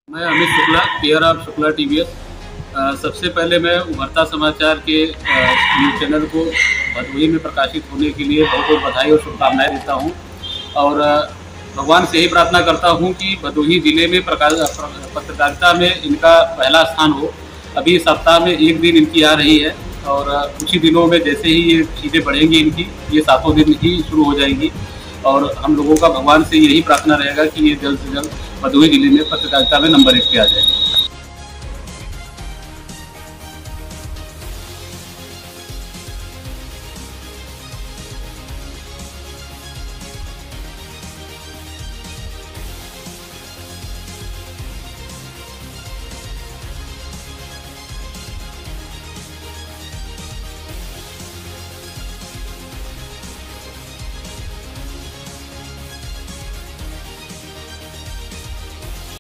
मैं Amit Shukla, care of Shukla TVS. सबसे पहले मैं उभरता समाचार के न्यूज़ चैनल को भदोही में प्रकाशित होने के लिए बहुत बहुत बधाई और शुभकामनाएं देता हूं और भगवान से यही प्रार्थना करता हूं कि भदोही ज़िले में पत्रकारिता में इनका पहला स्थान हो। अभी सप्ताह में एक दिन इनकी आ रही है और कुछ ही दिनों में जैसे ही ये चीज़ें बढ़ेंगी इनकी, ये 7 दिन ही शुरू हो जाएंगी और हम लोगों का भगवान से यही प्रार्थना रहेगा कि ये जल्द से जल्द भदोही जिले में पत्रकारिता में नंबर 1 पे आ जाए।